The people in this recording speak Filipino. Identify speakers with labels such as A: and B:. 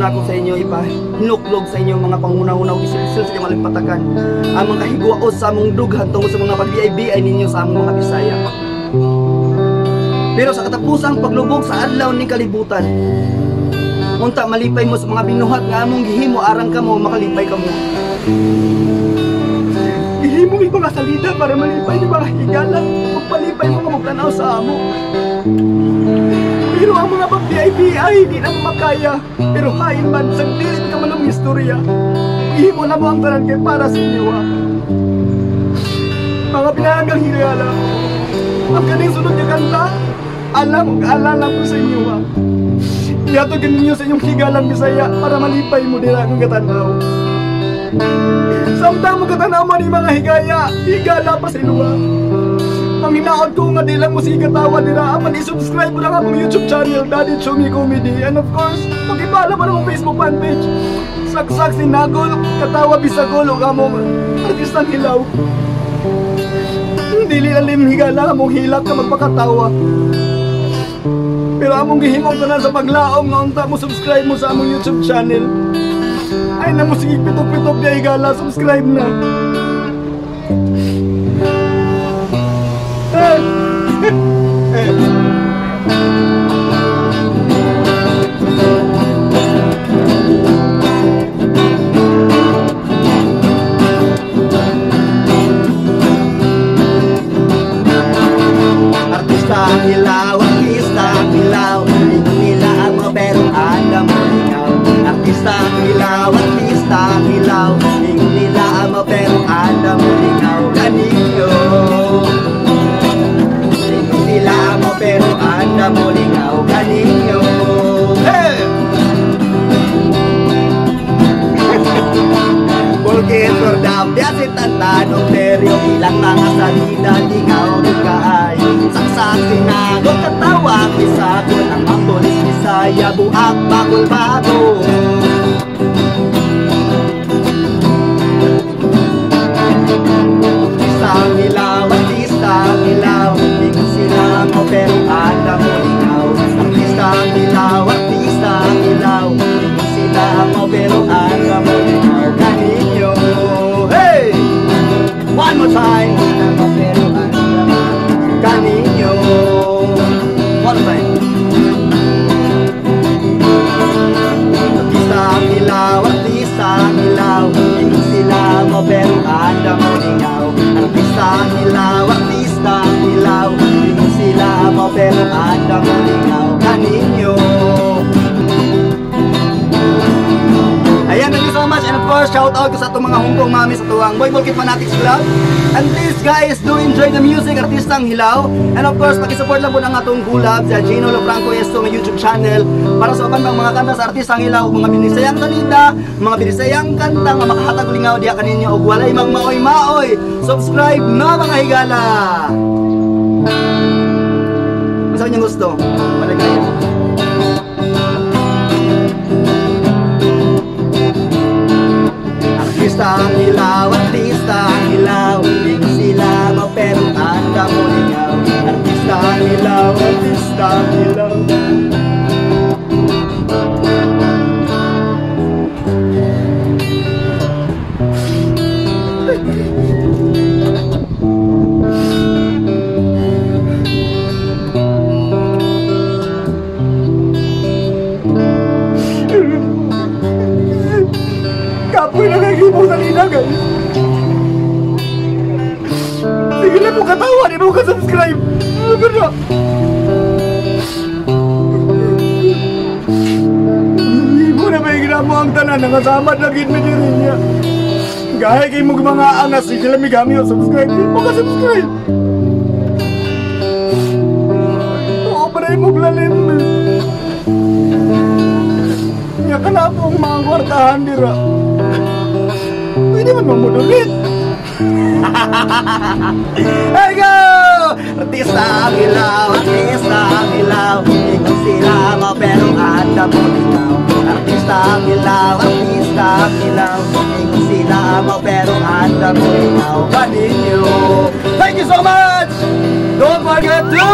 A: na ako sa inyo ipahinuklog sa inyo mga pangunaw-unaw isil-isil sa inyong alipatakan ang mga kahigwaos sa among dughan tungkol sa mga pag-BIBI ninyo sa among mga Bisaya. Pero sa katapusang paglubog sa adlaw ni kalibutan, unta malipay mo sa mga binuhat nga among gihimo arang kamo makalipay kamo. Gihimo ibang salida para malipay ni mga higala ug palipay mo nga magtanaw sa amo. Pero ang mga pag-BIBI hindi na makaya. Pero hain man sa dilit ka man ang istorya, gihimo na mo ang tanan kay para sa inyo. Mga pinanggang higala, ang kaning sunod niya kanta, alam o kaalala ko sa inyo. Ihatugin ninyo sa inyong higalang Bisaya para malipay mo nila ang katanaw. Samtang mo katanaw man yung mga higala pa sa iluwa. Panginaon ko nga di lang musika tawa nila. Aman i-subscribe mo lang akong YouTube channel, Daddy Chumi Comedy. And of course, pag-ipala mo ng Facebook fanpage. Saksak si Nagol, Katawa Bisagol o kamong artistang hilaw. Dili lalim higala among hilak ka magpakatawa. Pero among gihimong tanan sa paglaom nga unta mo subscribe mo sa among YouTube channel. Ay na mo sige pitok-pitok ya higala, subscribe na.
B: Artista hilaw, inilaan mo pero alam mo ikaw. Artista hilaw, inilaan mo pero alam mo ikaw. Ganinyo inilaan mo pero alam mo ikaw. Ganinyo. Hey! Bulkit or dam, biyasit ang tanong pero ilang mga salida ikaw ay saksak sinagod katawa kisagod ang mga polis Bisaya buak bagol-bago. Artistang hilaw, hindi sila mo pero alam mo ikaw. Artistang hilaw, hindi sila mo pero alam mo ikaw. Ganinyo, hey! One more time. Pero alam mo Ganinyo. One more time. Artistang hilaw, hindi sila mo pero alam mo ikaw. Artistang hilaw, hindi sila mo pero alam mo ikaw. Ganinyo. Ayan, thank you so much. And of course, shout out ko sa itong mga Hongkong mami sa tuwang Boy Bulkit Fanatics Club. And please guys, do enjoy the music, Artistang Hilaw. And of course, pakisupport lang po ng atong gulab sa Gino Lofranco Esto ng YouTube channel para sa uban mga kanta sa Artistang Hilaw, mga binisayang salita, mga binisayang kanta nga makahatag lingaw diya kaninyo og walay mang maoy-maoy. Subscribe na mga higala. Ano niyo gusto? Malagay. Artistang hilaw, hindi sila mo pero alam mo ikaw. Artistang hilaw. Kapoy na naghipo sa lina, guys. Sige lang mo katawa, di mo ka-subscribe. Ano na? Hindi mo na may ginamo ang tanan, nangasamad lagi na diri niya. Gaya kayo mo mga angas, sige lang may gami o subscribe. Di mo ka-subscribe. Oo, para mo glalim. Niya ka na pong mga kwartahan dira. Pwede man mamudulit. Hey go! Artistang hilaw, hindi sila mo pero alam mo ikaw. Artistang hilaw, hindi sila mo pero alam mo ikaw. Ganinyo. Thank you so much! Don't forget to